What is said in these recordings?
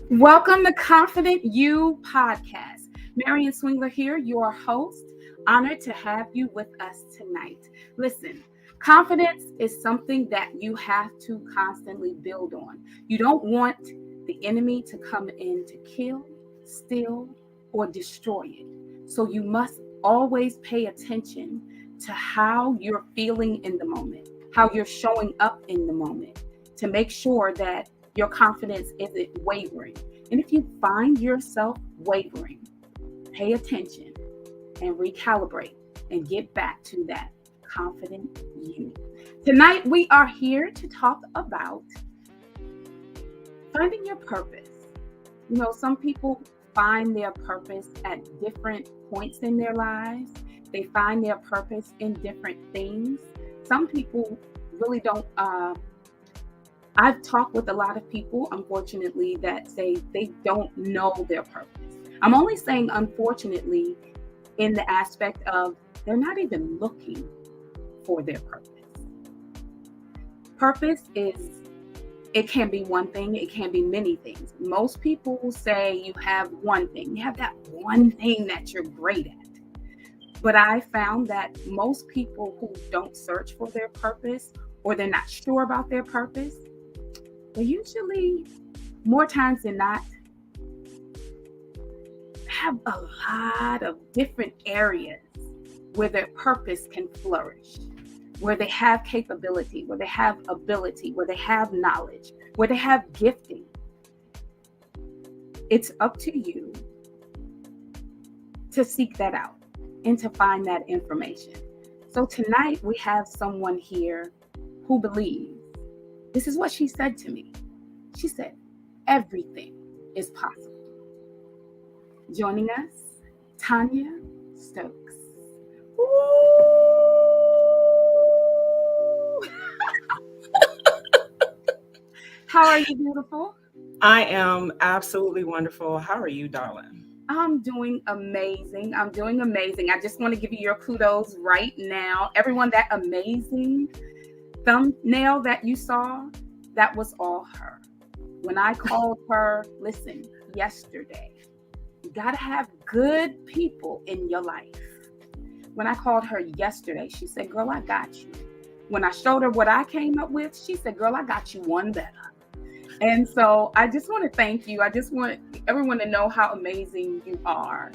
Welcome to Confident You podcast. Marian Swingler here, your host. Honored to have you with us tonight. Listen, confidence is something that you have to constantly build on. You don't want the enemy to come in to kill, steal, or destroy it. So you must always pay attention to how you're feeling in the moment, how you're showing up in the moment to make sure that your confidence isn't wavering. And if you find yourself wavering, pay attention and recalibrate and get back to that confident you. Tonight, we are here to talk about finding your purpose. You know, some people find their purpose at different points in their lives, they find their purpose in different things. Some people really don't. I've talked with a lot of people, unfortunately, that say they don't know their purpose. I'm only saying unfortunately in the aspect of they're not even looking for their purpose. Purpose it can be one thing, it can be many things. Most people will say you have one thing, you have that one thing that you're great at. But I found that most people who don't search for their purpose or they're not sure about their purpose, they usually, more times than not, have a lot of different areas where their purpose can flourish, where they have capability, where they have ability, where they have knowledge, where they have gifting. It's up to you to seek that out and to find that information. So tonight we have someone here who believes. This is what she said to me. She said, everything is possible. Joining us, Tanya Stokes. How are you, beautiful? I am absolutely wonderful. How are you, darling? I'm doing amazing. I just want to give you your kudos right now. Everyone, that amazing thumbnail that you saw, that was all her. When I called her, listen, yesterday, you got to have good people in your life. When I called her yesterday, she said, girl, I got you. When I showed her what I came up with, she said, girl, I got you one better. And so I just want to thank you. I just want everyone to know how amazing you are.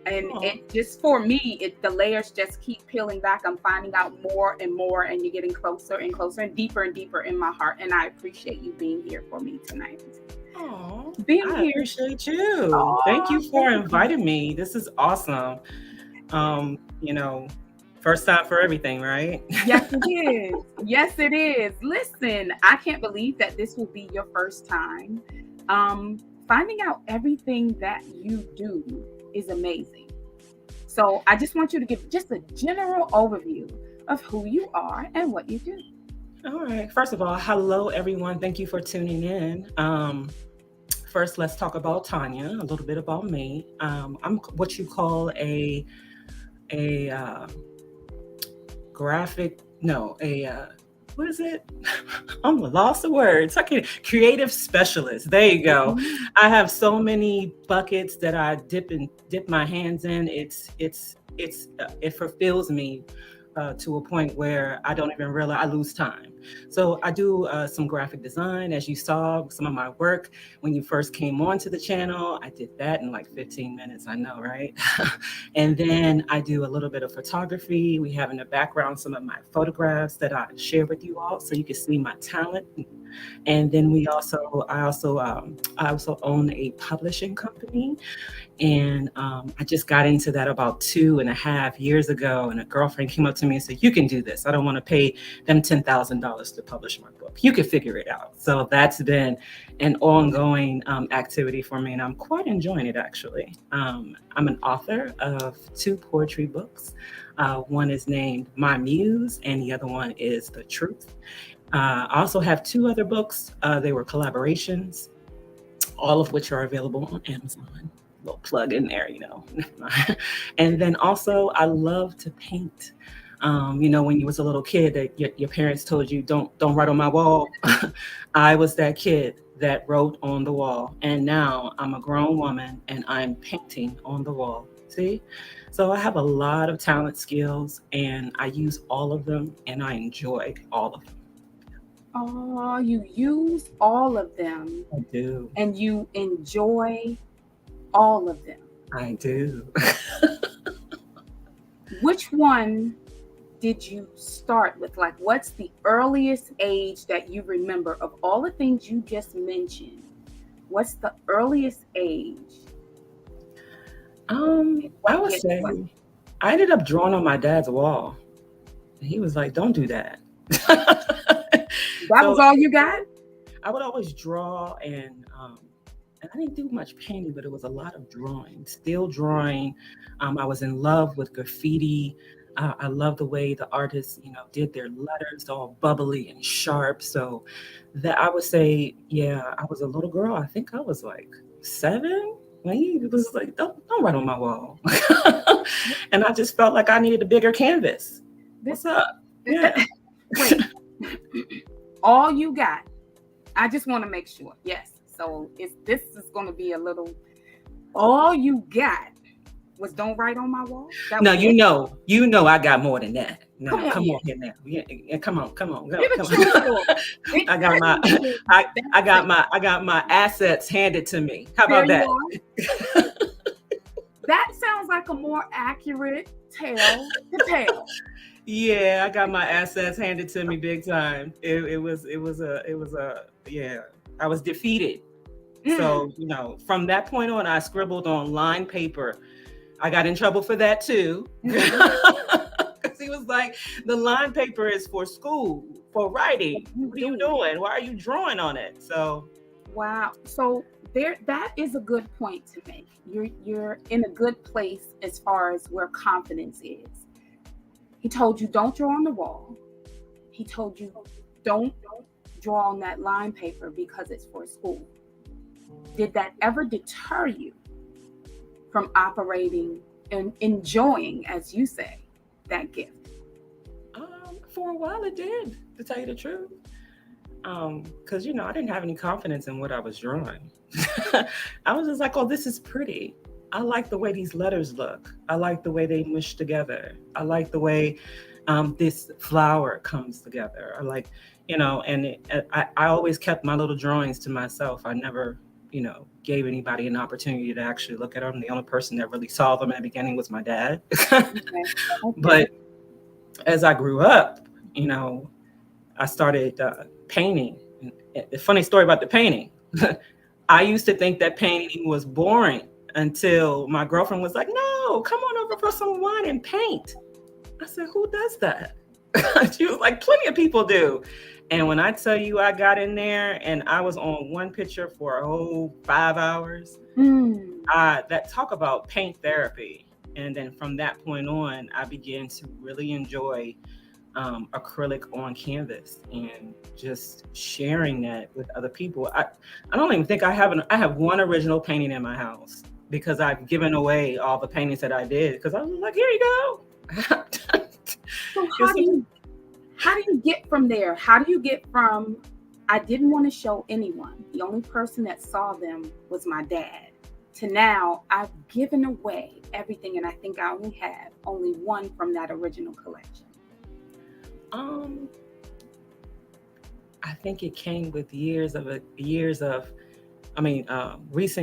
And it just, for me, the layers just keep peeling back. I'm finding out more and more, and you're getting closer and closer and deeper in my heart. And I appreciate you being here for me tonight. Oh, Being I here. appreciate you. Aww, thank you for inviting me. This is awesome. First time for everything, right? Yes, it is. Yes, it is. Listen, I can't believe that this will be your first time. Finding out everything that you do is amazing. So I just want you to give just a general overview of who you are and what you do. All right. First of all, hello, everyone. Thank you for tuning in. First, let's talk about Tanya, a little bit about me. I'm what you call a graphic, no, what is it? I'm lost of words. Creative specialist. There you go. Mm-hmm. I have so many buckets that I dip my hands in. It fulfills me to a point where I don't even realize I lose time. So I do some graphic design, as you saw some of my work when you first came onto the channel. I did that in like 15 minutes. I know, right? And then I do a little bit of photography. We have in the background some of my photographs that I share with you all, so you can see my talent. And then I also own a publishing company. And I just got into that about 2.5 years ago. And a girlfriend came up to me and said, you can do this. I don't want to pay them $10,000 to publish my book. You can figure it out. So that's been an ongoing activity for me. And I'm quite enjoying it, actually. I'm an author of 2 poetry books. One is named My Muse, and the other one is The Truth. I also have 2 other books. They were collaborations, all of which are available on Amazon. Little plug in there, And then also, I love to paint. When you was a little kid, that your parents told you don't write on my wall. I was that kid that wrote on the wall. And now I'm a grown woman and I'm painting on the wall. See? So I have a lot of talent skills and I use all of them and I enjoy all of them. Oh, you use all of them I do. and you enjoy all of them. I do. Which one did you start with? Like, what's the earliest age that you remember of all the things you just mentioned? What's the earliest age? I would say I ended up drawing on my dad's wall. And he was like, don't do that. That was all you got? I would always draw and I didn't do much painting, but it was a lot of drawing, still drawing. I was in love with graffiti. I love the way the artists, did their letters all bubbly and sharp. So that I would say, yeah, I was a little girl. I think I was like 7 when he was like, don't write on my wall. And I just felt like I needed a bigger canvas. What's up? Yeah. Wait. All you got. I just want to make sure. Yes. So this is going to be a little. All you got was don't write on my wall. No, you know, I got more than that. No, come on here now. Yeah, come on. Come on. I got my assets handed to me. How about that? That sounds like a more accurate tale to tell. Yeah, I got my assets handed to me big time. It was yeah. I was defeated. So, from that point on, I scribbled on lined paper. I got in trouble for that too. Because he was like, the lined paper is for school, for writing. What are you doing? Why are you drawing on it? So, wow. So that is a good point to make. You're in a good place as far as where confidence is. He told you don't draw on the wall. He told you don't draw on that line paper because it's for school. Did that ever deter you from operating and enjoying, as you say, that gift? For a while it did, to tell you the truth. Because, I didn't have any confidence in what I was drawing. I was just like, oh, this is pretty. I like the way these letters look. I like the way they mush together. I like the way this flower comes together. I like, I always kept my little drawings to myself. I never, gave anybody an opportunity to actually look at them. The only person that really saw them in the beginning was my dad. Okay. But as I grew up, I started painting. The funny story about the painting, I used to think that painting was boring until my girlfriend was like, no, come on over for some wine and paint. I said, who does that? She was like, plenty of people do. And when I tell you I got in there and I was on one picture for a whole 5 hours, that talk about paint therapy. And then from that point on, I began to really enjoy acrylic on canvas and just sharing that with other people. I don't even think I have one original painting in my house because I've given away all the paintings that I did because I was like, here you go. So how do you get from there? How do you get from, I didn't want to show anyone, the only person that saw them was my dad, to now I've given away everything and I think I only have one from that original collection? I think it came with recent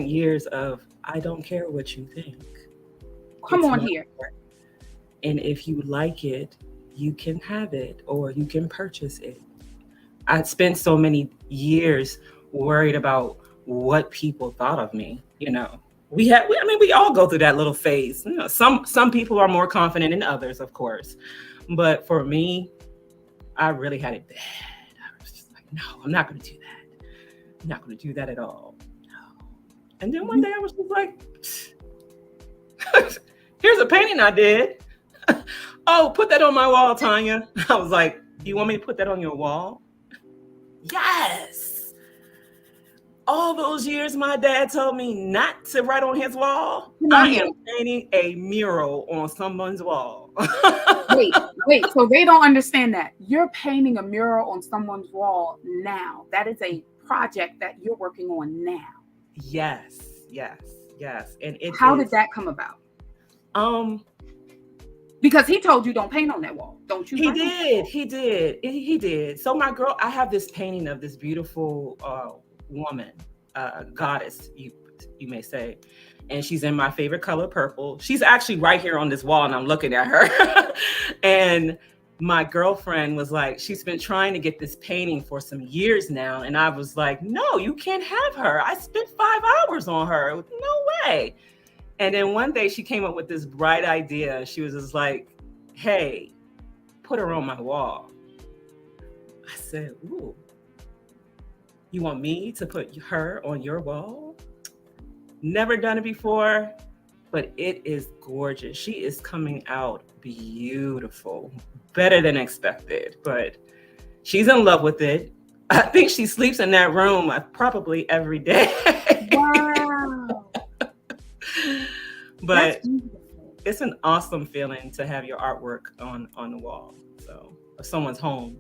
years of, I don't care what you think. Come on here. And if you like it, you can have it or you can purchase it. I spent so many years worried about what people thought of me. We all go through that little phase. Some people are more confident than others, of course. But for me, I really had it bad. I was just like, no, I'm not going to do that. I'm not going to do that at all. No. And then one day I was just like, here's a painting I did. Oh, put that on my wall, Tanya. I was like, do you want me to put that on your wall? Yes. All those years my dad told me not to write on his wall. I am painting a mural on someone's wall. Wait. So they don't understand that. You're painting a mural on someone's wall now. That is a project that you're working on now. Yes, yes, yes. And it How is did that come about? um Because he told you don't paint on that wall. Don't you he write on that did, wall. he did. So my girl, I have this painting of this beautiful woman, goddess, you may say. And she's in my favorite color, purple. She's actually right here on this wall, and I'm looking at her. And my girlfriend was like, she's been trying to get this painting for some years now. And I was like, no, you can't have her. I spent 5 hours on her. No way. And then one day she came up with this bright idea. She was just like, hey, put her on my wall. I said, ooh, you want me to put her on your wall? Never done it before, but it is gorgeous. She is coming out beautiful, better than expected, but she's in love with it. I think she sleeps in that room probably every day. Wow. But it's an awesome feeling to have your artwork on the wall. So, of someone's home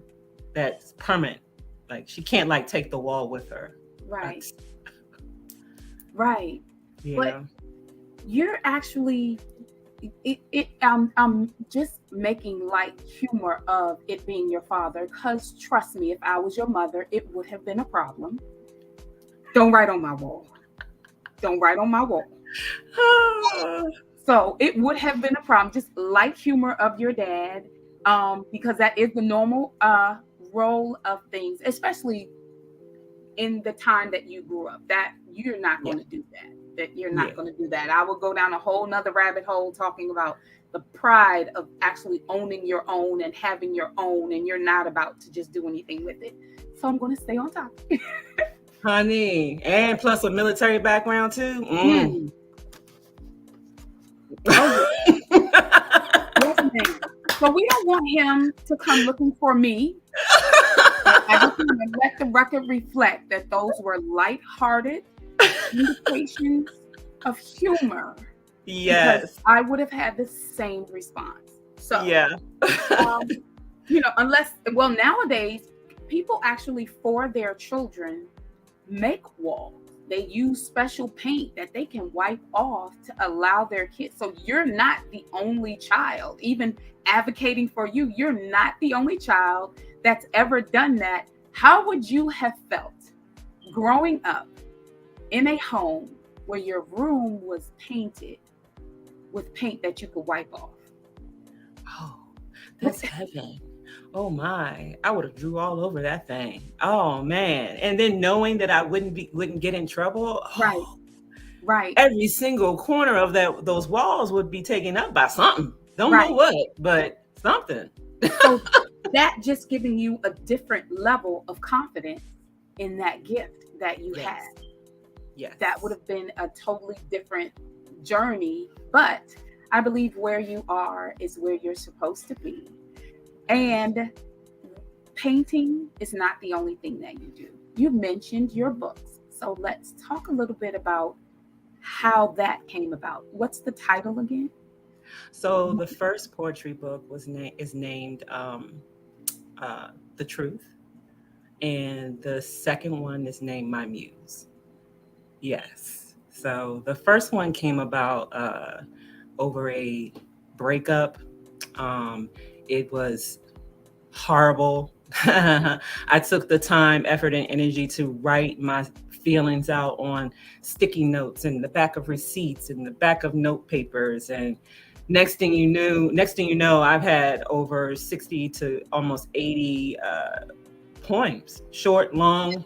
that's permanent. Like, she can't like take the wall with her. Right. Right. Yeah. But you're actually I'm just making light humor of it being your father, because trust me, if I was your mother, it would have been a problem. Don't write on my wall. Don't write on my wall. So it would have been a problem. Just light humor of your dad, because that is the normal role of things, especially in the time that you grew up. That you're not going to do that. That you're not going to do that. I will go down a whole nother rabbit hole talking about the pride of actually owning your own and having your own, and you're not about to just do anything with it. So I'm going to stay on topic. Honey, and plus a military background too. Oh, yes, ma'am. So we don't want him to come looking for me. I just want to let the record reflect that those were lighthearted indications of humor. Yes. I would have had the same response. So, nowadays, people actually, for their children, make walls. They use special paint that they can wipe off to allow their kids. So you're not the only child, even advocating for you. You're not the only child that's ever done that. How would you have felt growing up in a home where your room was painted with paint that you could wipe off? Oh, that's heaven. Oh my, I would have drew all over that thing. Oh man. And then knowing that I wouldn't get in trouble. Right. Every single corner of those walls would be taken up by something. Don't know what, but something. So that just giving you a different level of confidence in that gift that you had. Yes. That would have been a totally different journey, but I believe where you are is where you're supposed to be. And painting is not the only thing that you do. You mentioned your books. So let's talk a little bit about how that came about. What's the title again? So the first poetry book is named The Truth. And the second one is named My Muse. Yes. So the first one came about over a breakup. It was horrible. I took the time, effort, and energy to write my feelings out on sticky notes and the back of receipts and the back of note papers. And next thing you know, I've had over 60 to almost 80 poems, short, long,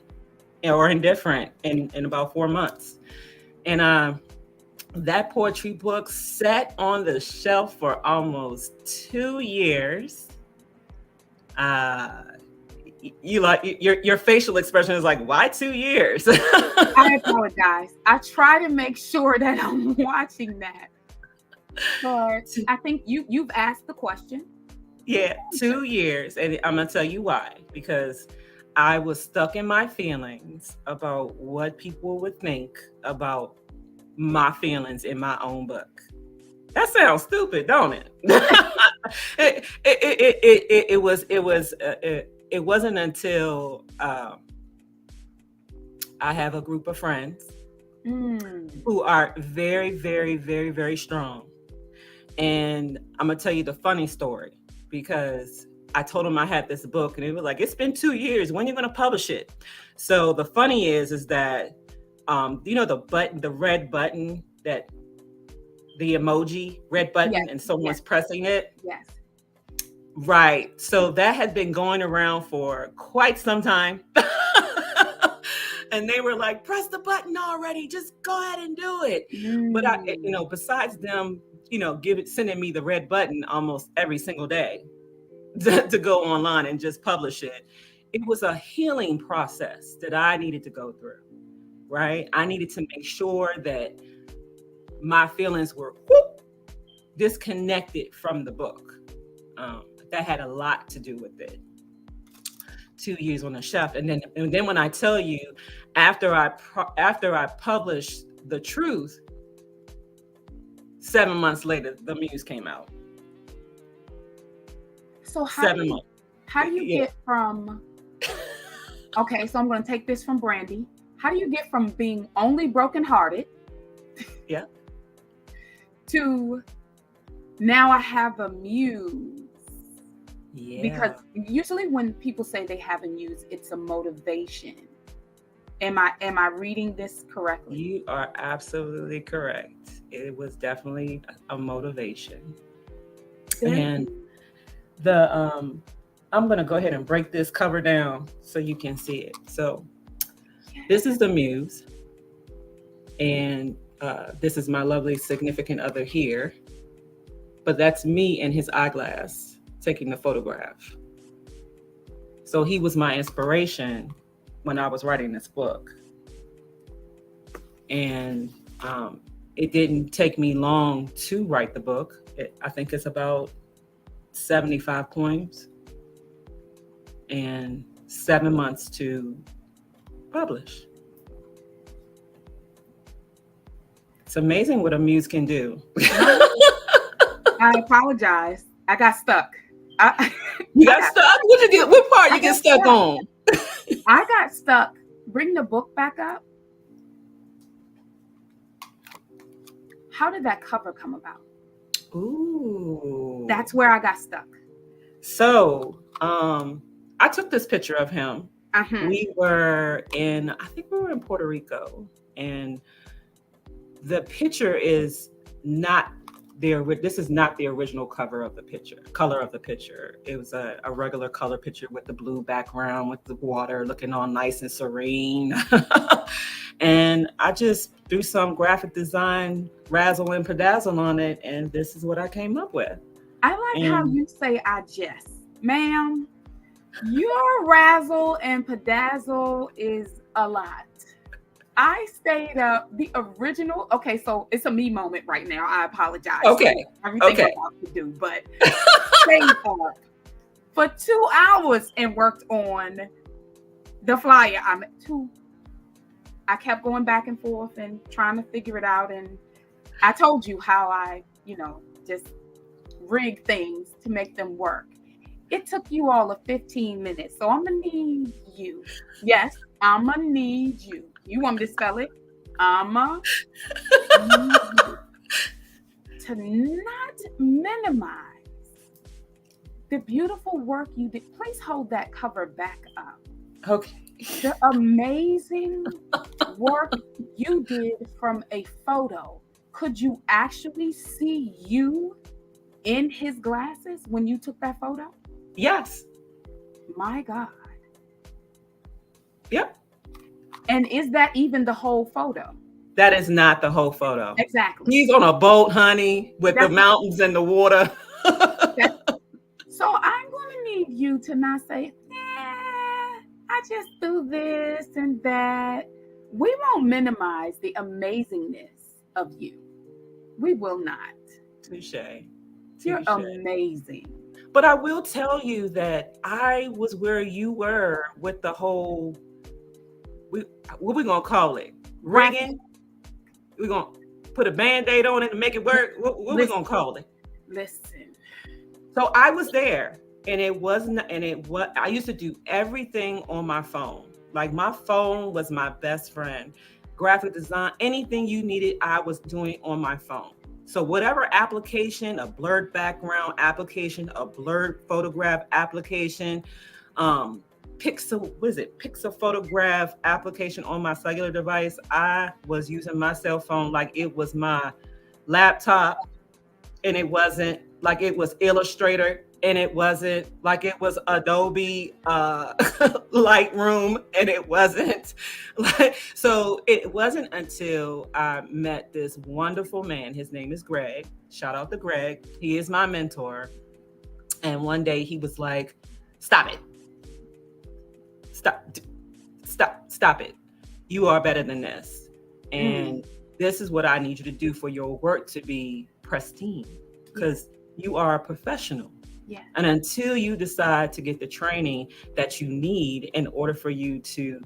or indifferent, in about 4 months. And that poetry book sat on the shelf for almost 2 years. Your facial expression is like, why 2 years? I apologize. I try to make sure that I'm watching that. But I think you've asked the question. Yeah, 2 years. And I'm going to tell you why. Because I was stuck in my feelings about what people would think about my feelings in my own book. That sounds stupid, don't it? It wasn't until I have a group of friends Mm. who are very, very, very, very strong. And I'm gonna tell you the funny story, because I told them I had this book, and they were like, "It's been 2 years. When are you gonna publish it?" So the funny is that the button, the red button, that the emoji red Yes, button, and yes, someone's pressing it. yes. Right. So that had been going around for quite some time. And they were like, "Press the button already. Just go ahead and do it." But Mm. besides them, sending me the red button almost every single day to go online and just publish it, it was a healing process that I needed to go through. Right. I needed to make sure that my feelings were disconnected from the book. That had a lot to do with it. 2 years on the shelf, and then when I tell you, after I published the truth, 7 months later, the muse came out. So 7 months. how do you Yeah. get from okay, so I'm going to take this from Brandy. How do you get from being only brokenhearted Yeah. to now I have a muse? Yeah. Because usually when people say they have a muse, it's a motivation. Am I reading this correctly? You are absolutely correct. It was definitely a motivation. And I'm going to go ahead and break this cover down so you can see it. So this is the muse, and this is my lovely significant other here, but that's me in his eyeglass taking the photograph. So he was my inspiration when I was writing this book. And it didn't take me long to write the book. I think it's about 75 poems and 7 months to publish. It's amazing what a muse can do. I apologize. I got stuck. You got stuck? What you get? What part you get stuck on? I got stuck. Bring the book back up. How did that cover come about? Ooh. That's where I got stuck. So, I took this picture of him. Uh-huh. I think we were in Puerto Rico, and the picture is not this is not the original color of the picture. It was a regular color picture with the blue background with the water looking all nice and serene. And I just threw some graphic design razzle and pedazzle on it, and this is what I came up with. I like how you say "I just," ma'am. Your razzle and pedazzle is a lot. I stayed up the original. Okay, so it's a me moment right now. I apologize. Okay. Everything I'm about to do, but stayed up for 2 hours and worked on the flyer. I kept going back and forth and trying to figure it out. And I told you how I, just rig things to make them work. It took you all of 15 minutes. So I'm going to need you. Yes, I'm going to need you. You want me to spell it? To not minimize the beautiful work you did. Please hold that cover back up. Okay. The amazing work you did from a photo. Could you actually see you in his glasses when you took that photo? Yes. My God. Yep. And is that even the whole photo? That is not the whole photo. Exactly. He's on a boat, honey, with the mountains and the water. So I'm going to need you to not say, I just do this and that. We won't minimize the amazingness of you. We will not. Touche. You're amazing. But I will tell you that I was where you were with the whole, what we going to call it? Rigging? We're going to put a Band-Aid on it and make it work? What we going to call it? Listen. So I was there, and I used to do everything on my phone. Like my phone was my best friend. Graphic design, anything you needed, I was doing on my phone. So whatever application, a blurred background application, a blurred photograph application, pixel photograph application on my cellular device, I was using my cell phone like it was my laptop, and it wasn't like it was Illustrator, and it wasn't like it was Adobe Lightroom, and it wasn't like, so it wasn't until I met this wonderful man. His name is Greg. Shout out to Greg. He is my mentor. And one day he was like, stop it. Stop it. You are better than this. And this is what I need you to do for your work to be pristine, because you are a professional. Yeah. And until you decide to get the training that you need in order for you to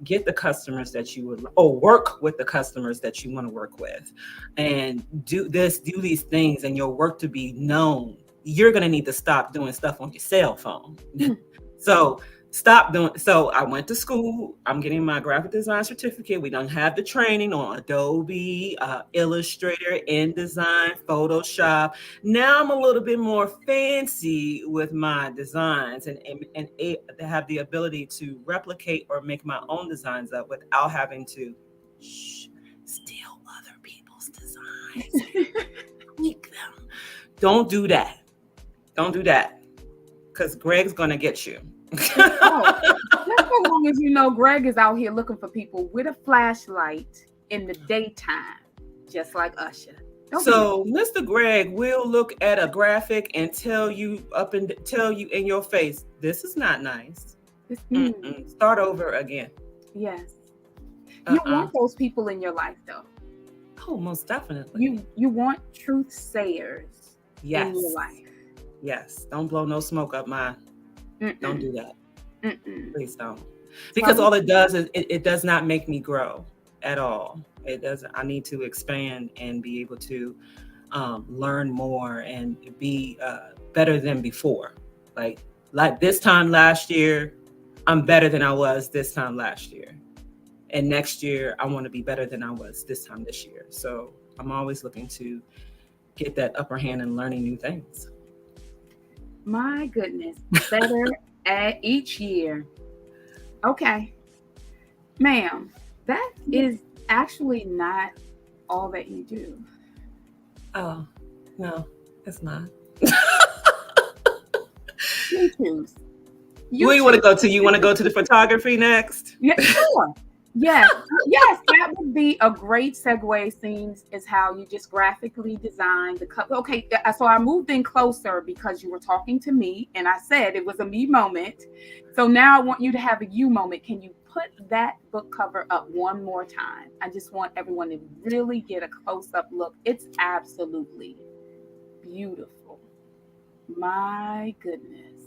get the customers that you would, or work with the customers that you want to work with, and do these things, and your work to be known, you're going to need to stop doing stuff on your cell phone. So I went to school. I'm getting my graphic design certificate. We don't have the training on Adobe, Illustrator, InDesign, Photoshop. Now I'm a little bit more fancy with my designs, and have the ability to replicate or make my own designs up without having to steal other people's designs, tweak them. Don't do that. Because Greg's going to get you. Just so long as you know, Greg is out here looking for people with a flashlight in the daytime, just like Usher. So Mr. Greg will look at a graphic and tell you in your face, this is not nice. Start over again. Yes. You want those people in your life, though. Oh, most definitely. You want truth sayers in your life. Yes. Don't blow no smoke up my. Don't do that. Please don't. Because all it does is it does not make me grow at all. It doesn't. I need to expand and be able to learn more and be better than before. Like this time last year, I'm better than I was this time last year. And next year, I want to be better than I was this time this year. So I'm always looking to get that upper hand and learning new things. My goodness, better at each year. Okay, ma'am, that is actually not all that you do. Oh, no, it's not. You choose. Where you want to go to? You want to go to the photography next? Yeah, sure. Yes, that would be a great segue. Seems is how you just graphically design the cover. Okay, so I moved in closer because you were talking to me, and I said it was a me moment. So now I want you to have a you moment. Can you put that book cover up one more time? I just want everyone to really get a close-up look. It's absolutely beautiful. My goodness.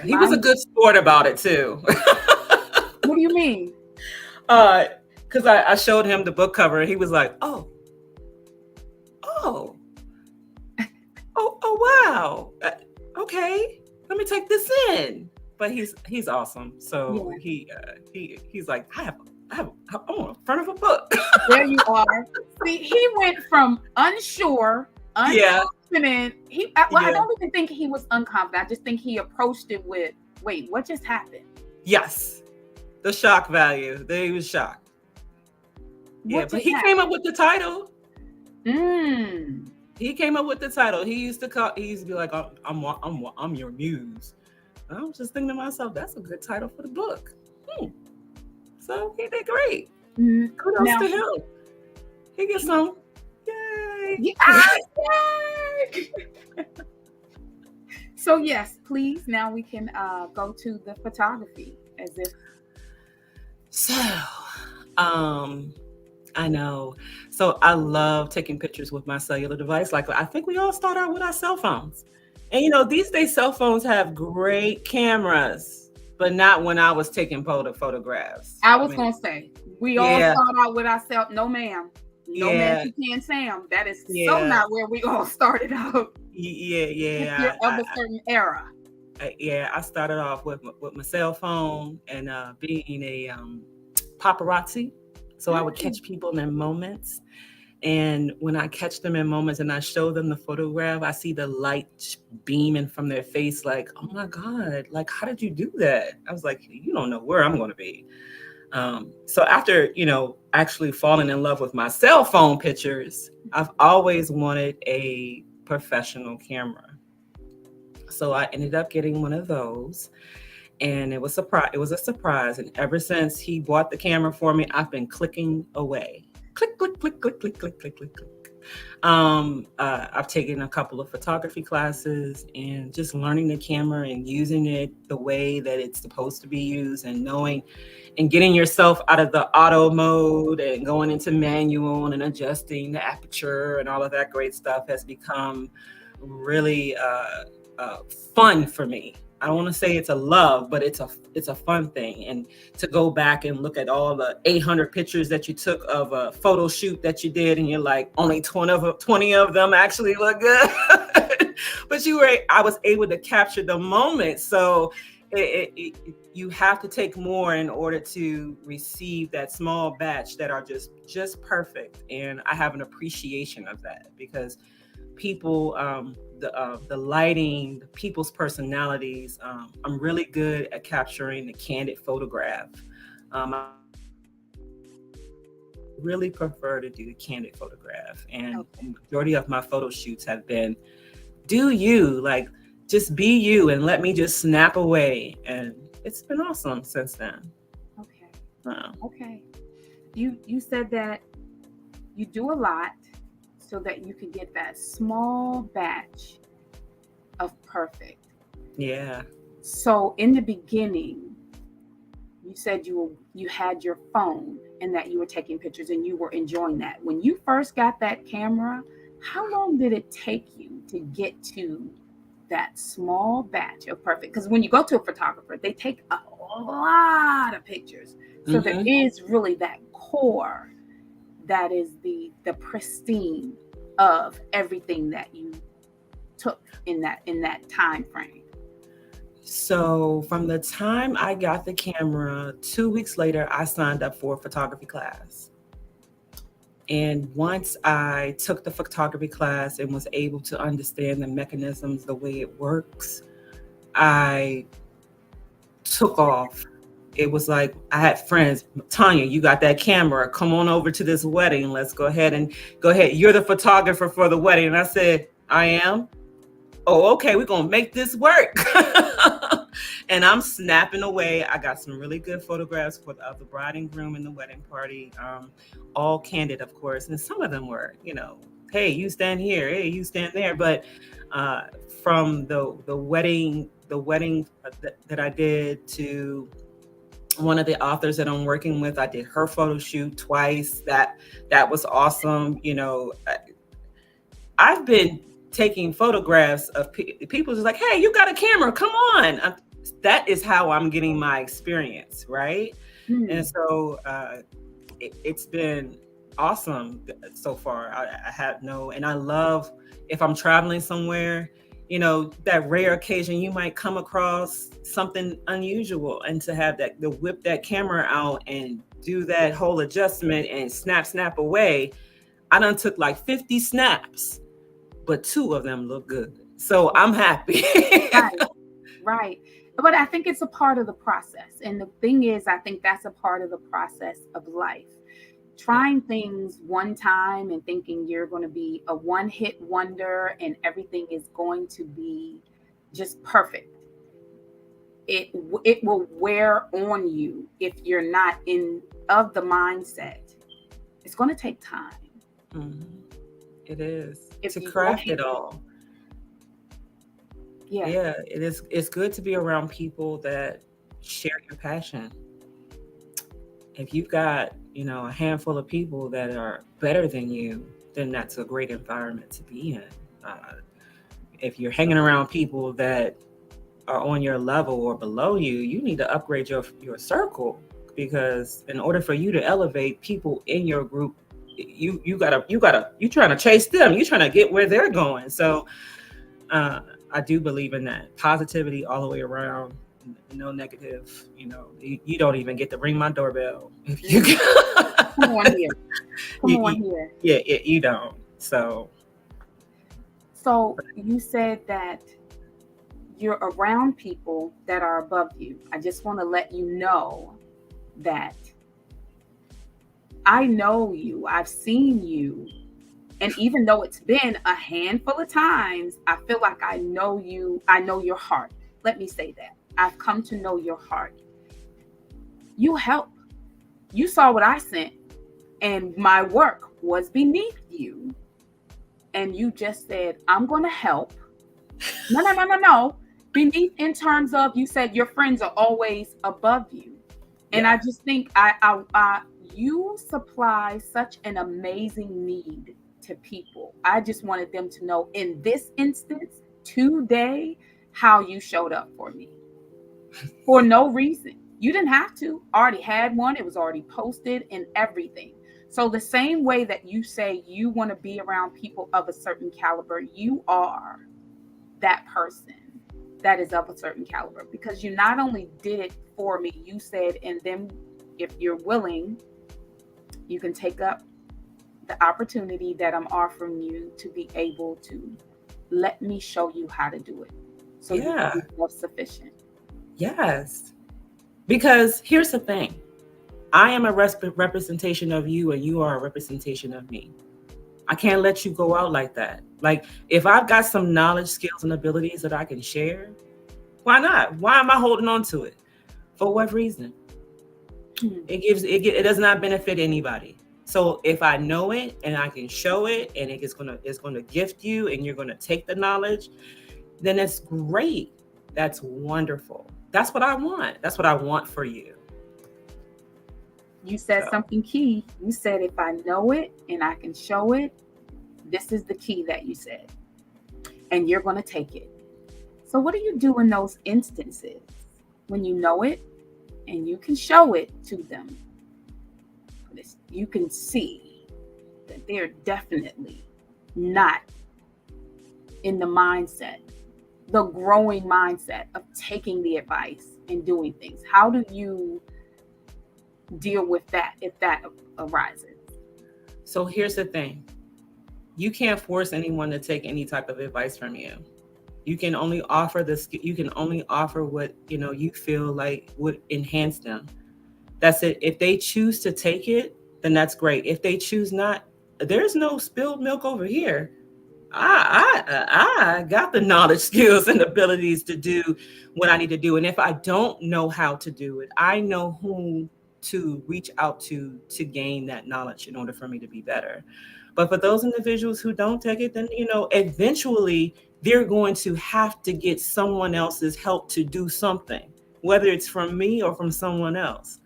He was a good sport about it too. What do you mean? Because I showed him the book cover and he was like, oh, wow. Okay, let me take this in. But he's awesome. So he's like, I'm on the front of a book. There you are. See, he went from unsure, unconfident. I don't even think he was unconfident. I just think he approached it with, wait, what just happened? Yes. The shock value. He was shocked. But he came up with the title. He came up with the title. He used to be like, I'm your muse. And I was just thinking to myself, that's a good title for the book. So he did great. Kudos to him. He gets some. Yay. Yay. So yes, please. Now we can go to the photography as if. So, I know. So I love taking pictures with my cellular device. Like I think we all start out with our cell phones. And these days cell phones have great cameras, but not when I was taking photographs. I was going to say, we all start out with ourselves. No, ma'am. No, ma'am, you can't, Sam. That is so not where we all started out. Yeah. If you're of a certain era. Yeah, I started off with my cell phone and being a paparazzi. So I would Mm. catch people in moments. And when I catch them in moments and I show them the photograph, I see the light beaming from their face, like, oh my God, like, how did you do that? I was like, you don't know where I'm going to be. So after, actually falling in love with my cell phone pictures, I've always wanted a professional camera. So I ended up getting one of those, and it was a surprise. And ever since he bought the camera for me, I've been clicking away. Click, click, click, click, click, click, click, click, click. I've taken a couple of photography classes and just learning the camera and using it the way that it's supposed to be used, and knowing and getting yourself out of the auto mode and going into manual and adjusting the aperture and all of that great stuff has become really fun for me. I don't want to say it's a love, but it's a fun thing. And to go back and look at all the 800 pictures that you took of a photo shoot that you did, and you're like, only 20 of them actually look good. But I was able to capture the moment. So you have to take more in order to receive that small batch that are just perfect. And I have an appreciation of that, because people, the lighting, the people's personalities. I'm really good at capturing the candid photograph. I really prefer to do the candid photograph, and Okay. the majority of my photo shoots have been do you, like, just be you and let me just snap away, and it's been awesome since then. Okay. Wow. Okay. You said that you do a lot so that you can get that small batch of perfect. Yeah. So in the beginning, you said you had your phone and that you were taking pictures and you were enjoying that. When you first got that camera, how long did it take you to get to that small batch of perfect? Because when you go to a photographer, they take a lot of pictures. So there Mm-hmm. is really that core that is the pristine of everything that you took in that time frame. So from the time I got the camera, 2 weeks later, I signed up for a photography class. And once I took the photography class and was able to understand the mechanisms, the way it works, I took off. It was like I had friends, Tanya, you got that camera. Come on over to this wedding. Let's go ahead. You're the photographer for the wedding. And I said, I am. Oh, okay, we're going to make this work. And I'm snapping away. I got some really good photographs of the bride and groom and the wedding party, all candid, of course. And some of them were, hey, you stand here, hey, you stand there. But from the wedding that I did to one of the authors that I'm working with, I did her photo shoot twice. That was awesome. I've been taking photographs of people just like, hey, you got a camera, come on. That is how I'm getting my experience, right? And so it's been awesome so far. I have and I love, if I'm traveling somewhere, that rare occasion you might come across something unusual, and to have to whip that camera out and do that whole adjustment and snap away. I done took like 50 snaps, but 2 of them look good. So I'm happy. Right. But I think it's a part of the process. And the thing is, I think that's a part of the process of life. Trying things one time and thinking you're going to be a one-hit wonder and everything is going to be just perfect. It will wear on you if you're not of the mindset. It's going to take time. Mm-hmm. It is. If to you craft don't- it all. Yeah. It is. It's good to be around people that share your passion. If you've got, a handful of people that are better than you, then that's a great environment to be in. If you're hanging around people that are on your level or below you, you need to upgrade your circle, because in order for you to elevate people in your group, you trying to chase them, you trying to get where they're going. So I do believe in that positivity all the way around. No negative. You don't even get to ring my doorbell if you. Come on here. Come on you, here. yeah, you don't. So you said that you're around people that are above you. I just want to let you know that I know you. I've seen you. And even though it's been a handful of times, I feel like I know you. I know your heart. Let me say that. I've come to know your heart. You help. You saw what I sent, and my work was beneath you. And you just said, I'm going to help. No. Beneath in terms of, you said your friends are always above you. And I just think you supply such an amazing need to people. I just wanted them to know in this instance today how you showed up for me for no reason. You didn't have to. Already had one. It was already posted and everything. So the same way that you say you want to be around people of a certain caliber, you are that person that is of a certain caliber, because you not only did it for me, you said, and then if you're willing, you can take up the opportunity that I'm offering you to be able to let me show you how to do it. So you can be self-sufficient. Yes. Because here's the thing. I am a representation of you, and you are a representation of me. I can't let you go out like that. Like, if I've got some knowledge, skills, and abilities that I can share, why not? Why am I holding on to it? For what reason? It does not benefit anybody. So if I know it and I can show it, and it's gonna gift you, and you're gonna take the knowledge, then it's great. That's wonderful. That's what I want. That's what I want for you. You said something key. You said, if I know it and I can show it, this is the key that you said. And you're going to take it. So what do you do in those instances when you know it and you can show it to them? You can see that they're definitely not in the mindset, the growing mindset of taking the advice and doing things. How do you deal with that if that arises? So here's the thing. You can't force anyone to take any type of advice from you. You can only offer what you feel like would enhance them. That's it. If they choose to take it, then that's great. If they choose not, there's no spilled milk over here. I got the knowledge, skills, and abilities to do what I need to do. And if I don't know how to do it, I know whom to reach out to gain that knowledge in order for me to be better. But for those individuals who don't take it, then, eventually they're going to have to get someone else's help to do something, whether it's from me or from someone else.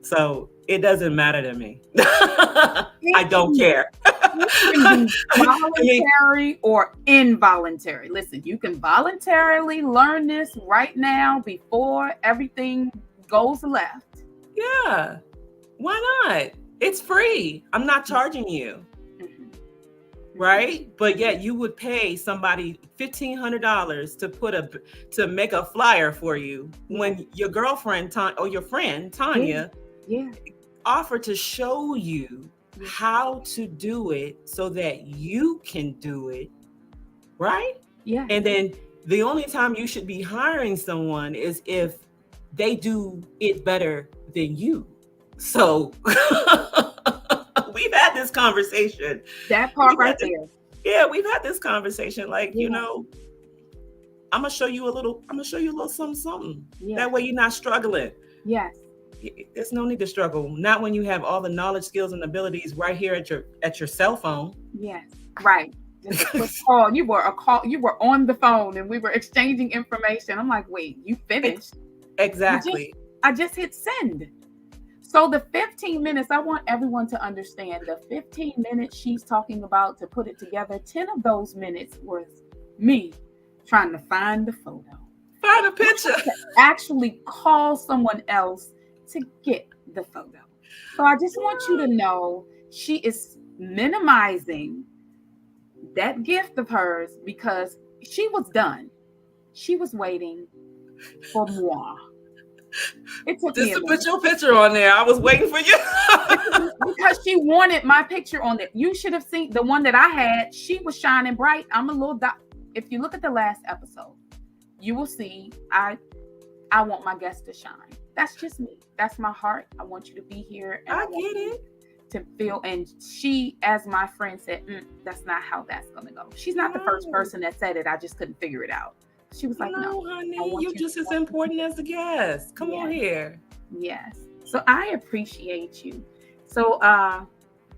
So it doesn't matter to me. I don't care. It can be voluntary or involuntary. Listen, you can voluntarily learn this right now before everything goes left. Yeah. Why not? It's free. I'm not charging you. Right? But yet you would pay somebody $1,500 to make a flyer for you when your girlfriend or your friend Tanya offered to show you how to do it so that you can do it. Right? Yeah. And then the only time you should be hiring someone is if they do it better than you. So we've had this conversation. That part right there. Yeah, we've had this conversation. Like, I'm gonna show you a little something. Yeah. That way you're not struggling. Yes. There's no need to struggle. Not when you have all the knowledge, skills, and abilities right here at your cell phone. Yes. Right. Just a quick call. You were on the phone and we were exchanging information. I'm like, wait, you finished? Exactly. I just hit send. So the 15 minutes, I want everyone to understand the 15 minutes she's talking about to put it together. 10 of those minutes was me trying to find the photo. Find a picture. Actually call someone else to get the photo. So I just want you to know she is minimizing that gift of hers because she was done. She was waiting for moi. It took me Just a to put minute. your picture on there. I was waiting for you. Because she wanted my picture on it. You should have seen the one that I had. She was shining bright. I'm a little if you look at the last episode, you will see I want my guests to shine. That's just me. That's my heart. I want you to be here, and I get it. to feel. And she, as my friend said, that's not how that's gonna go. She's not the first person that said it. I just couldn't figure it out. She was like, no, honey, you're just as important as the guest. Come on here. Yes. So I appreciate you. So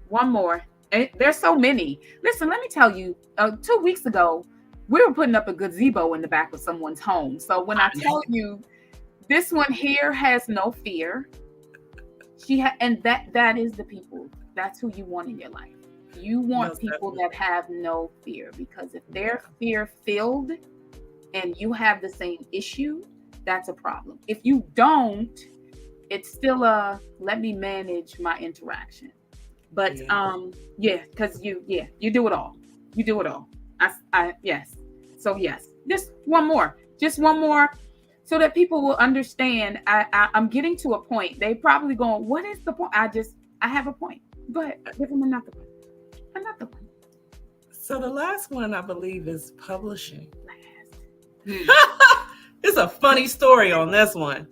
one more. There's so many. Listen, let me tell you, 2 weeks ago, we were putting up a gazebo in the back of someone's home. So when I tell you, this one here has no fear. And that is the people. That's who you want in your life. You want people that have no fear, because if they're fear filled and you have the same issue, that's a problem. If you don't, it's still let me manage my interaction. But because you do it all. You do it all. Yes. So yes, just one more, so that people will understand. I'm getting to a point. They probably going, what is the point? I have a point. Go ahead, give them another one. So the last one, I believe, is publishing. It's a funny story on this one.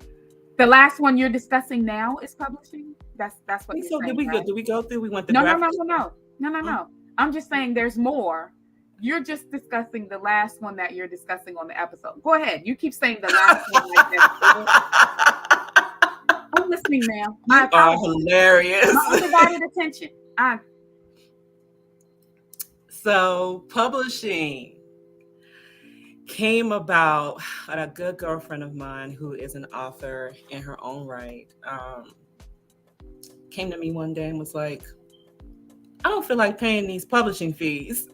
The last one you're discussing now is publishing. That's what you're so saying. Did we go through? We went No. I'm just saying there's more. You're just discussing the last one that you're discussing on the episode. Go ahead. You keep saying the last one like that. I'm listening, ma'am. You are hilarious. My undivided attention. So publishing came about at a good girlfriend of mine who is an author in her own right. Came to me one day and was like, I don't feel like paying these publishing fees.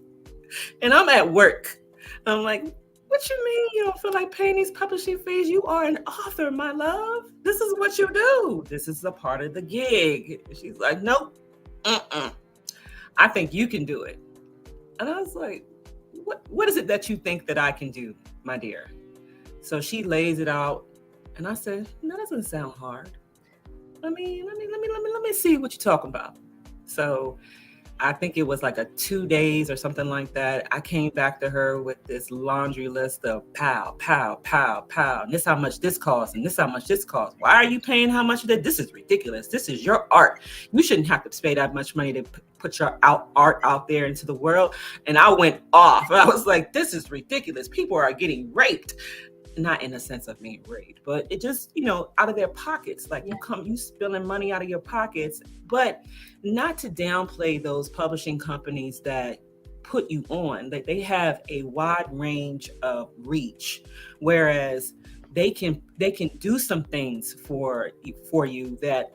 And I'm at work. I'm like, what you mean you don't feel like paying these publishing fees? You are an author, my love. This is what you do. This is a part of the gig. She's like, nope. I think you can do it. And I was like, what is it that you think that I can do, my dear? So she lays it out. And I said, that doesn't sound hard. Let me see what you're talking about. So I think it was like 2 days or something like that. I came back to her with this laundry list of pow, pow, pow, pow. And this how much this costs, and this how much this costs. Why are you paying how much of that? This is ridiculous. This is your art. You shouldn't have to pay that much money to put your art out there into the world. And I went off. I was like, this is ridiculous. People are getting raped. Not in a sense of being raped, but it just, out of their pockets. Like you spilling money out of your pockets, but not to downplay those publishing companies that put you on. Like they have a wide range of reach, whereas they can do some things for you that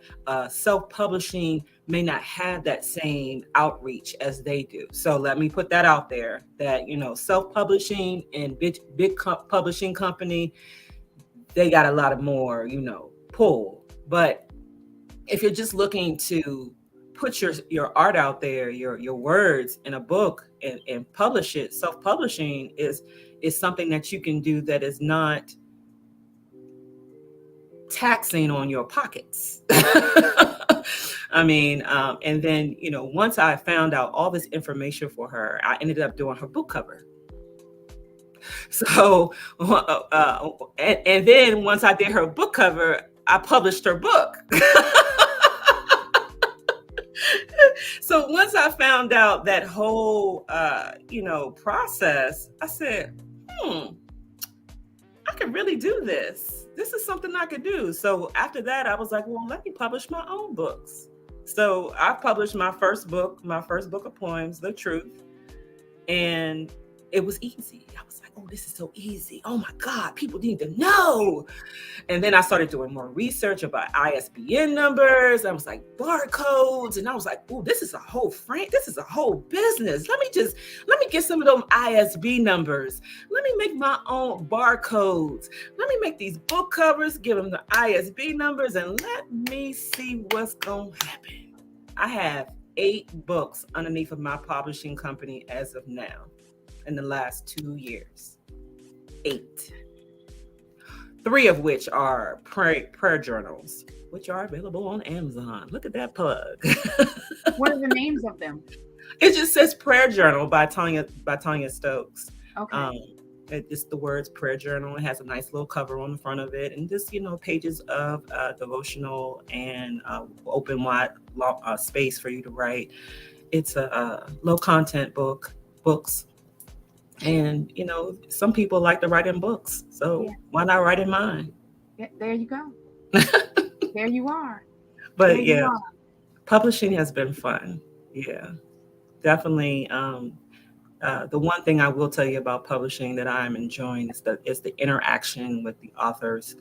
self-publishing may not have that same outreach as they do. So let me put that out there that, self-publishing and big publishing company, they got a lot of more, pull. But if you're just looking to put your art out there, your words in a book and publish it, self-publishing is something that you can do that is not taxing on your pockets. I mean, and then, once I found out all this information for her, I ended up doing her book cover. So, and then once I did her book cover, I published her book. So once I found out that whole, process, I said, I could really do this. This is something I could do. So after that, I was like, well, let me publish my own books. So I published my first book of poems, The Truth. And it was easy. I was like, oh, this is so easy. Oh my God, people need to know. And then I started doing more research about ISBN numbers. I was like, barcodes. And I was like, oh, this is a whole business. Let me get some of them ISB numbers. Let me make my own barcodes. Let me make these book covers, give them the ISB numbers, and let me see what's going to happen. I have 8 books underneath of my publishing company as of now in the last 2 years. 8. 3 of which are prayer journals, which are available on Amazon. Look at that plug. What are the names of them? It just says Prayer Journal by Tanya Stokes. Okay. It's the words prayer journal. It has a nice little cover on the front of it, and just pages of devotional and open wide space for you to write. It's a low content books, and some people like to write in books, so why not write in mine? Yeah, there you go. There you are. But there you are. Publishing has been fun. Yeah, definitely. The one thing I will tell you about publishing that I'm enjoying is the interaction with the authors,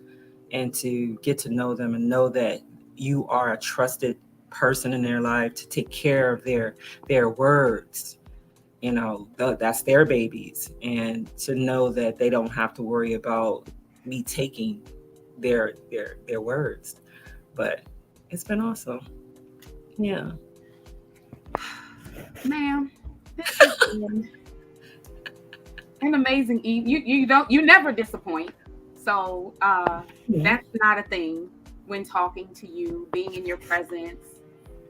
and to get to know them and know that you are a trusted person in their life to take care of their words. That's their babies, and to know that they don't have to worry about me taking their words. But it's been awesome. Yeah. Ma'am, this has been an amazing you never disappoint. So that's not a thing when talking to you, being in your presence.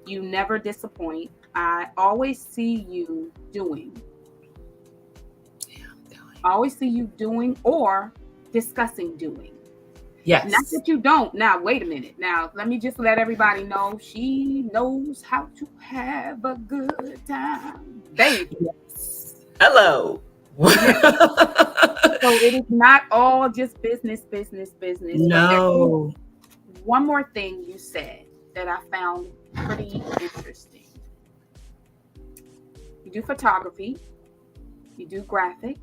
You never disappoint. I always see you doing. I always see you doing or discussing doing. Yes. Not that you don't. Now, wait a minute. Now, let me just let everybody know she knows how to have a good time. Baby. Yes. Hello. So it is not all just business. No. One more thing you said that I found pretty interesting. You do photography. You do graphics.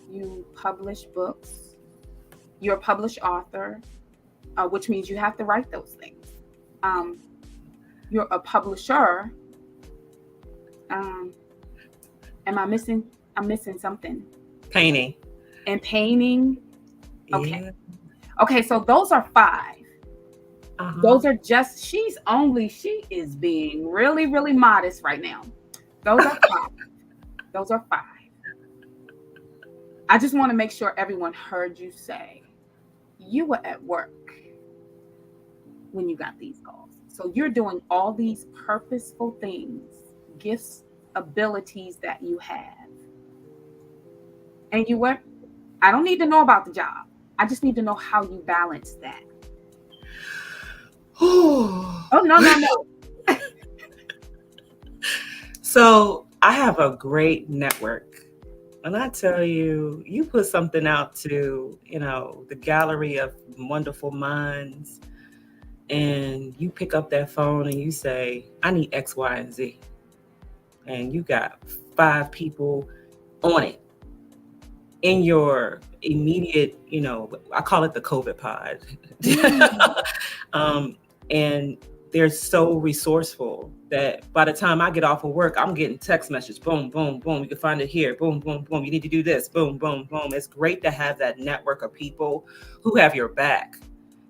You publish books. You're a published author, which means you have to write those things. You're a publisher. I'm missing something. Painting. And painting. Okay. Yeah. Okay, so those are 5. Uh-huh. Those are just, she is being really, really modest right now. Those are 5. Those are 5. I just want to make sure everyone heard you say you were at work when you got these calls. So you're doing all these purposeful things, gifts, abilities that you have. And you went, I don't need to know about the job. I just need to know how you balance that. Oh, no. So I have a great network. And I tell you, you put something out to, the gallery of wonderful minds, and you pick up that phone and you say, I need X, Y, and Z. And you got 5 people on it in your immediate, I call it the COVID pod. And they're so resourceful that by the time I get off of work, I'm getting text message, boom, boom, boom. You can find it here, boom, boom, boom. You need to do this, boom, boom, boom. It's great to have that network of people who have your back.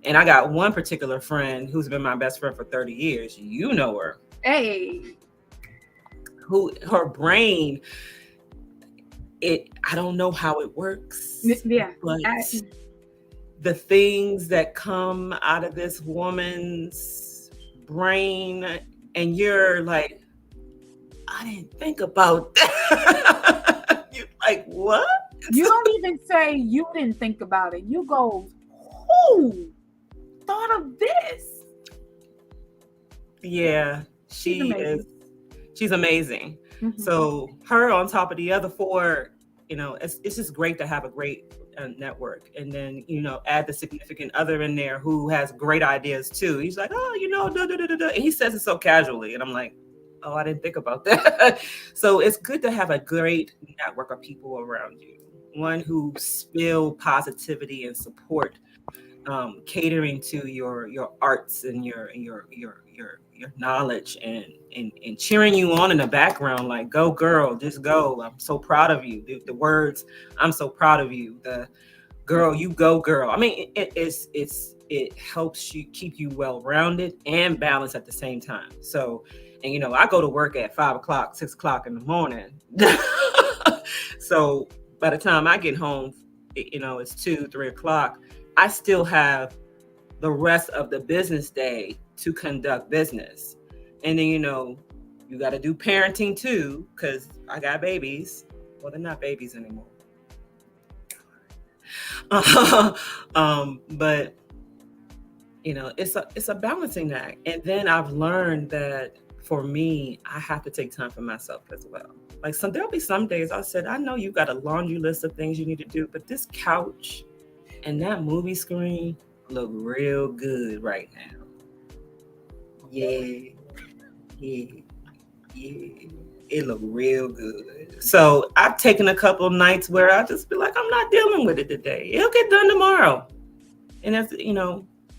And I got one particular friend who's been my best friend for 30 years. You know her. Hey. Her brain, I don't know how it works. Yeah. But the things that come out of this woman's brain, and you're like, I didn't think about that. You're like, what? You don't even say you didn't think about it. You go, who thought of this? Yeah, she's amazing. Mm-hmm. So her on top of the other 4, it's just great to have a great network. And then, add the significant other in there who has great ideas too. He's like, and he says it so casually. And I'm like, oh, I didn't think about that. So it's good to have a great network of people around you. One who spill positivity and support, catering to your arts and your knowledge, and cheering you on in the background, like, go girl, just go. I'm so proud of you. The words, I'm so proud of you. The girl, you go girl. I mean, it helps you keep you well-rounded and balanced at the same time. So, and I go to work at 5 o'clock, 6 o'clock in the morning. So by the time I get home, it's 2, 3 o'clock, I still have the rest of the business day to conduct business. And then, you got to do parenting too, because I got babies. Well, they're not babies anymore. But it's a balancing act. And then I've learned that for me, I have to take time for myself as well. Like there'll be some days I said, I know you got a laundry list of things you need to do, but this couch and that movie screen look real good right now. Yeah. It look real good. So I've taken a couple of nights where I just be like, I'm not dealing with it today. It'll get done tomorrow. And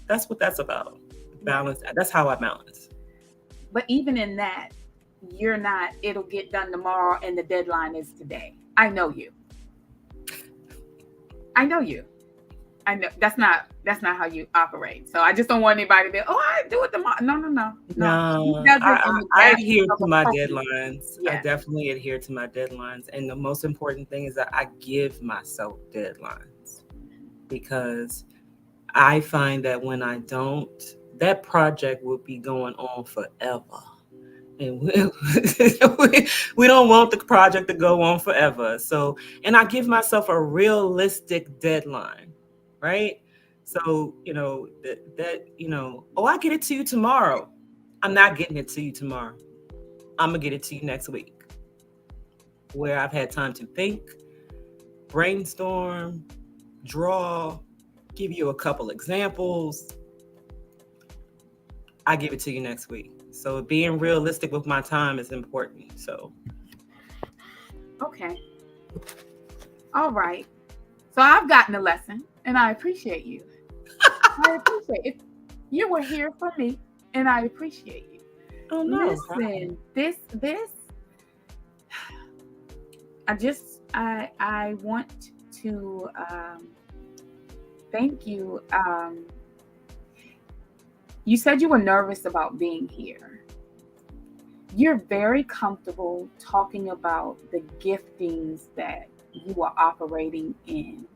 that's what that's about. Balance. That's how I balance. But even in that, you're not, it'll get done tomorrow and the deadline is today. I know you. I know that's not how you operate. So I just don't want anybody to be, I do it tomorrow. No. I adhere to my deadlines. Yeah. I definitely adhere to my deadlines. And the most important thing is that I give myself deadlines, because I find that when I don't, that project will be going on forever. And we don't want the project to go on forever. So, and I give myself a realistic deadline, right? So, I get it to you tomorrow. I'm not getting it to you tomorrow. I'm going to get it to you next week, where I've had time to think, brainstorm, draw, give you a couple examples. I give it to you next week. So being realistic with my time is important. So. Okay. All right. So I've gotten a lesson and I appreciate you. I appreciate it. You were here for me and I appreciate you. Oh no. Listen, this, I want to thank you. You said you were nervous about being here. You're very comfortable talking about the giftings that you are operating in,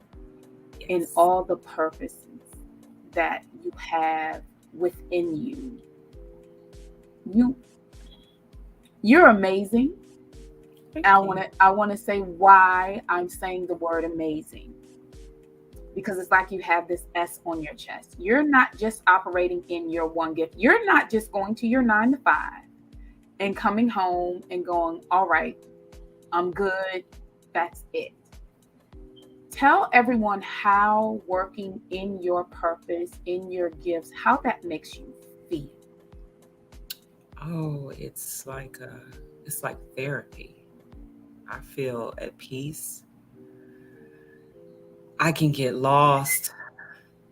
yes, and all the purposes that you have within you. You're amazing. I want to say why I'm saying the word amazing. Because it's like you have this S on your chest. You're not just operating in your one gift. You're not just going to your 9 to 5 and coming home and going, all right, I'm good. That's it. Tell everyone how working in your purpose, in your gifts, how that makes you feel. Oh, it's like therapy. I feel at peace. I can get lost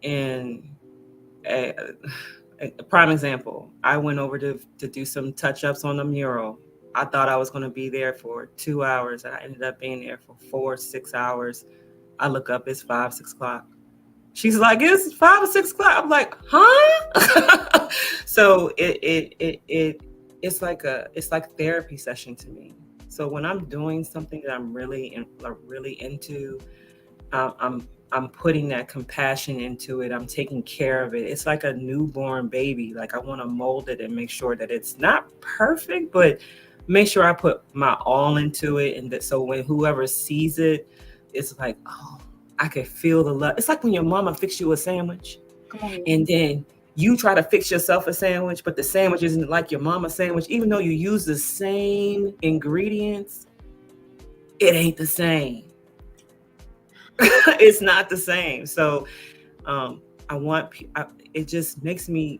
in a prime example. I went over to do some touch-ups on the mural. I thought I was going to be there for 2 hours. And I ended up being there for 4-6 hours. I look up, it's 5-6 o'clock. She's like, it's 5 or 6 o'clock. I'm like, huh? So it's like therapy session to me. So when I'm doing something that I'm really into, I'm putting that compassion into it. I'm taking care of it. It's like a newborn baby. Like I want to mold it and make sure that it's not perfect, but make sure I put my all into it. And so when whoever sees it, it's like, oh, I can feel the love. It's like when your mama fixed you a sandwich, and then you try to fix yourself a sandwich, but the sandwich isn't like your mama's sandwich. Even though you use the same ingredients, it ain't the same. It's not the same. So it just makes me,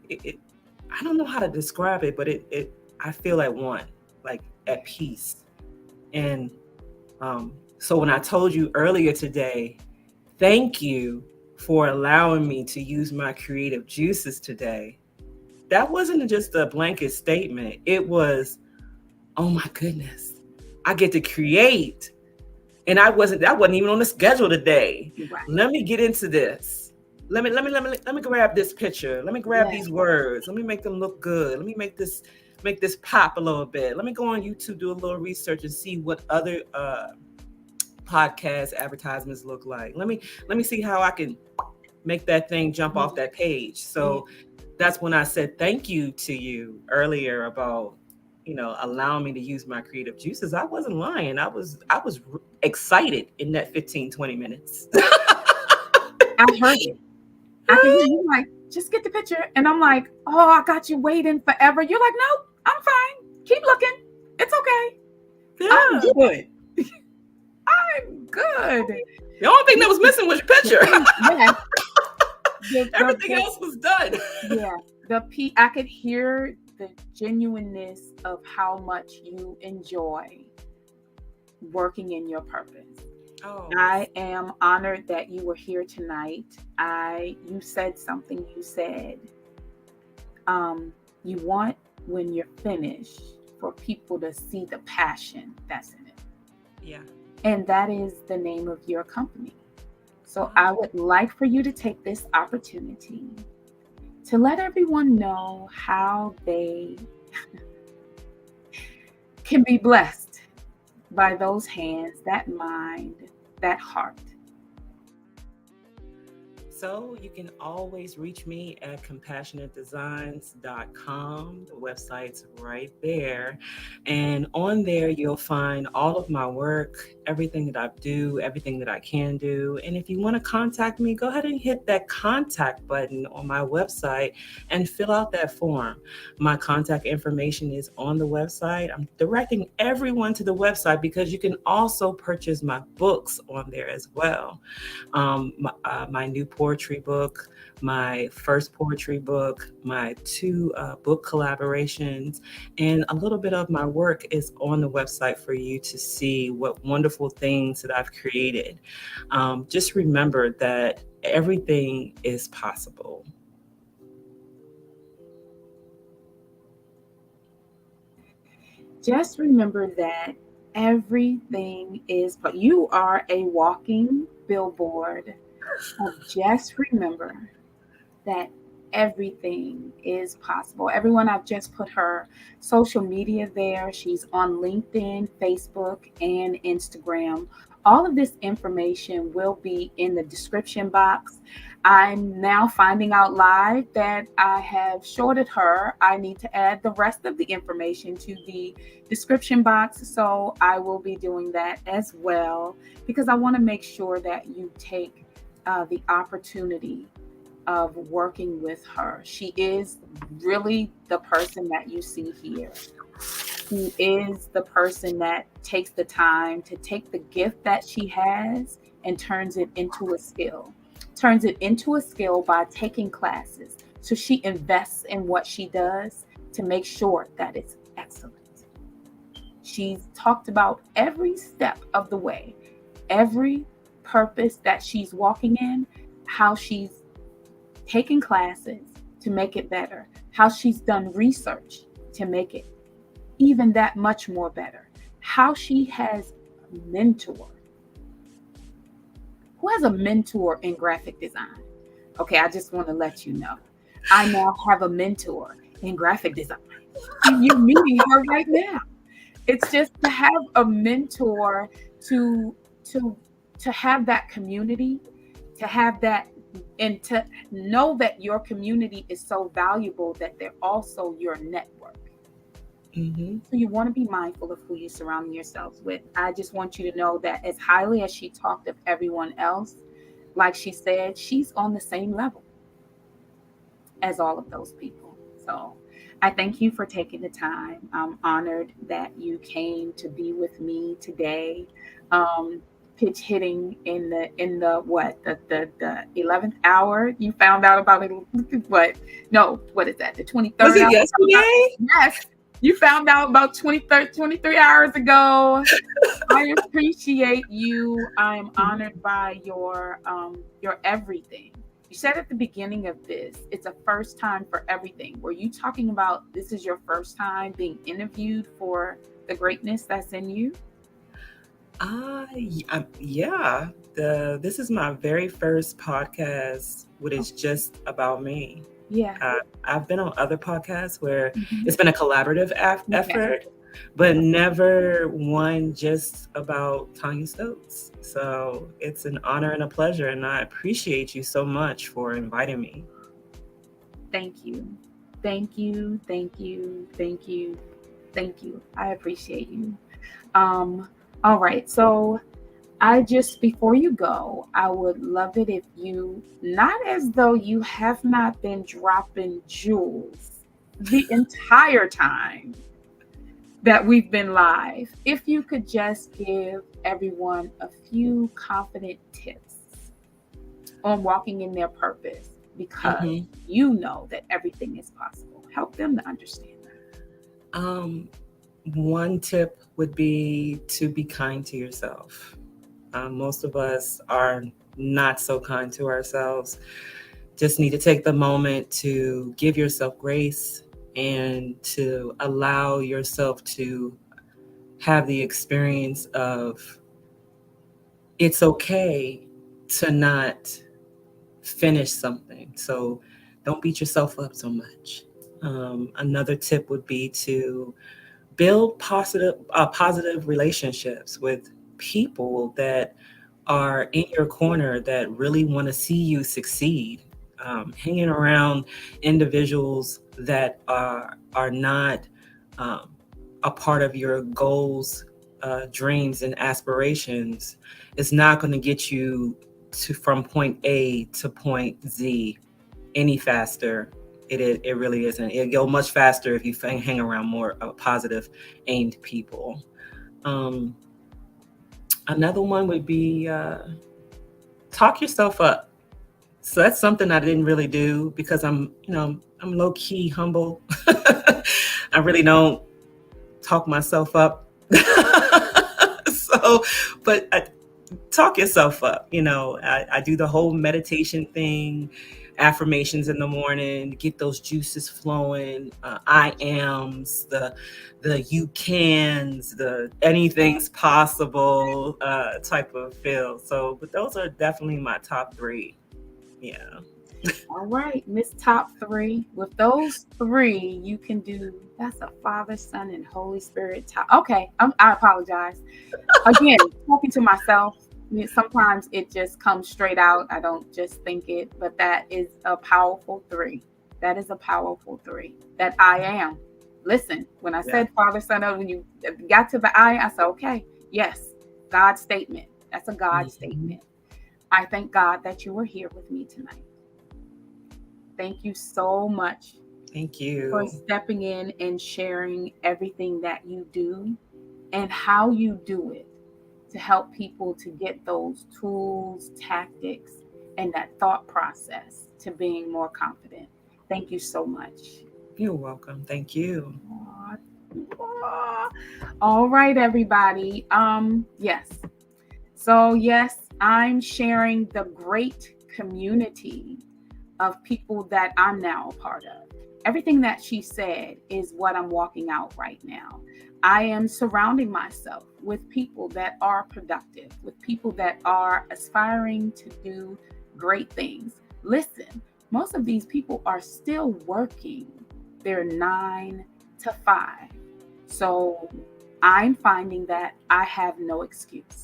I don't know how to describe it, but I feel at one, like at peace. And so when I told you earlier today, thank you for allowing me to use my creative juices today, that wasn't just a blanket statement. It was, oh my goodness, I get to create. And that wasn't even on the schedule today. Right. Let me get into this. Let me grab this picture. Let me grab these words. Let me make them look good. Let me make this pop a little bit. Let me go on YouTube, do a little research and see what other podcast advertisements look like. Let me see how I can make that thing jump off that page. So that's when I said thank you to you earlier about, allowing me to use my creative juices. I wasn't lying. I was excited in that 15, 20 minutes. I heard it. I can hear you like, just get the picture. And I'm like, oh, I got you waiting forever. You're like, no, I'm fine. Keep looking. It's okay. Yeah. I'm good. I'm good. The only thing that was missing was your picture. Yeah. Everything else was done. Yeah. I could hear the genuineness of how much you enjoy working in your purpose. Oh. I am honored that you were here tonight. You said something. You said you want, when you're finished, for people to see the passion that's in it. Yeah. And that is the name of your company. So I would like for you to take this opportunity to let everyone know how they can be blessed by those hands, that mind, that heart. So you can always reach me at compassionatedesigns.com. The website's right there. And on there, you'll find all of my work, everything that I do, everything that I can do. And if you want to contact me, go ahead and hit that contact button on my website and fill out that form. My contact information is on the website. I'm directing everyone to the website because you can also purchase my books on there as well. My new poetry book, my first poetry book, my 2 book collaborations, and a little bit of my work is on the website for you to see what wonderful things that I've created. Just remember that everything is possible. Just remember that everything is, but you are a walking billboard. Just remember that everything is possible. Everyone, I've just put her social media there. She's on LinkedIn, Facebook, and Instagram. All of this information will be in the description box. I'm now finding out live that I have shorted her. I need to add the rest of the information to the description box. So I will be doing that as well, because I want to make sure that you take the opportunity of working with her. She is really the person that you see here. She is the person that takes the time to take the gift that she has and turns it into a skill. Turns it into a skill by taking classes. So she invests in what she does to make sure that it's excellent. She's talked about every step of the way, every purpose that she's walking in, how she's taken classes to make it better, how she's done research to make it even that much more better, how she has a mentor. Who has a mentor in graphic design? Okay, I just want to let you know. I now have a mentor in graphic design. You're meeting her right now. It's just to have a mentor, to have that community, to have that, and to know that your community is so valuable that they're also your network. Mm-hmm. So you want to be mindful of who you're surrounding yourselves with. I just want you to know that as highly as she talked of everyone else, like she said, she's on the same level as all of those people. So I thank you for taking the time. I'm honored that you came to be with me today. Pitch hitting in the 11th hour. You found out about it. What is that? The 23rd. Was it yesterday? Yes. You found out about 23 hours ago. I appreciate you. I'm honored by your everything. You said at the beginning of this, it's a first time for everything. Were you talking about this is your first time being interviewed for the greatness that's in you? Yeah. This is my very first podcast, which is just about me. Yeah. I've been on other podcasts where it's been a collaborative effort. but never one just about Tanya Stokes. So it's an honor and a pleasure, and I appreciate you so much for inviting me. Thank you. Thank you. Thank you. Thank you. Thank you. I appreciate you. Um, all right. So I just, before you go, I would love it if you, not as though you have not been dropping jewels the entire time that we've been live, if you could just give everyone a few confident tips on walking in their purpose, because Mm-hmm. you know that everything is possible. Help them to understand that. Um, One tip would be to be kind to yourself. Most of us are not so kind to ourselves. Just need to take the moment to give yourself grace and to allow yourself to have the experience of it's okay to not finish something. So don't beat yourself up so much. Another tip would be to build positive relationships with people that are in your corner that really want to see you succeed. Hanging around individuals that are not um, a part of your goals, dreams, and aspirations is not going to get you to from point A to point Z any faster. It really isn't. It'll go much faster if you hang around more positive aimed people. Um, Another one would be talk yourself up. So that's something I didn't really do because I'm low key humble. I really don't talk myself up. So, but talk yourself up. I do the whole meditation thing, affirmations in the morning, get those juices flowing. I ams, the you cans, the anything's possible type of feel. So, but those are definitely my top three. Yeah. All right, Miss Top Three. With those three, you can do that's a Father, Son, and Holy Spirit top. Okay, I apologize. Again, talking to myself, sometimes it just comes straight out. I don't just think it, but that is a powerful three. That is a powerful three. That I am. Listen, when I Yeah. said Father, Son, when you got to the I said, okay, yes, God's statement. That's a God Mhm. statement. I thank God that you were here with me tonight. Thank you so much Thank for you. stepping in and sharing everything that you do and how you do it to help people to get those tools, tactics, and that thought process to being more confident. Thank you so much. You're welcome. Thank you. All right, everybody. Yes. So, yes, I'm sharing the great community of people that I'm now a part of. Everything that she said is what I'm walking out right now. I am surrounding myself with people that are productive, with people that are aspiring to do great things. Listen, most of these people are still working their 9 to 5. So I'm finding that I have no excuse.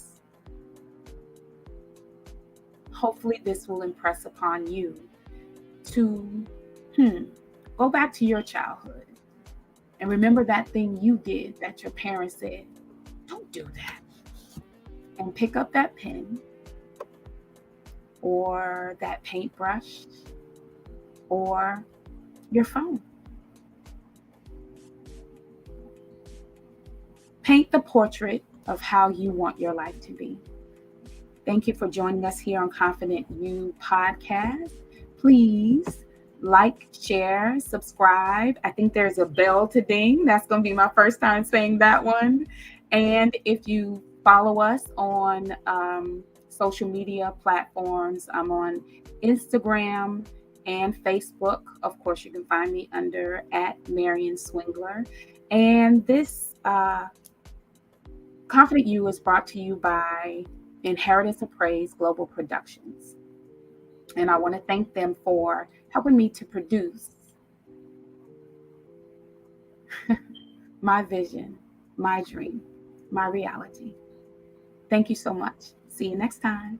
Hopefully, this will impress upon you to go back to your childhood and remember that thing you did that your parents said, don't do that. And pick up that pen or that paintbrush or your phone. Paint the portrait of how you want your life to be. Thank you for joining us here on Confident You podcast. Please like, share, subscribe. I think there's a bell to ding. That's going to be my first time saying that one. And if you follow us on social media platforms, I'm on Instagram and Facebook. Of course, you can find me under @Marian_Swingler. And this Confident You is brought to you by Inheritance of Praise Global Productions. And I want to thank them for helping me to produce my vision my dream, my reality. Thank you so much. See you next time.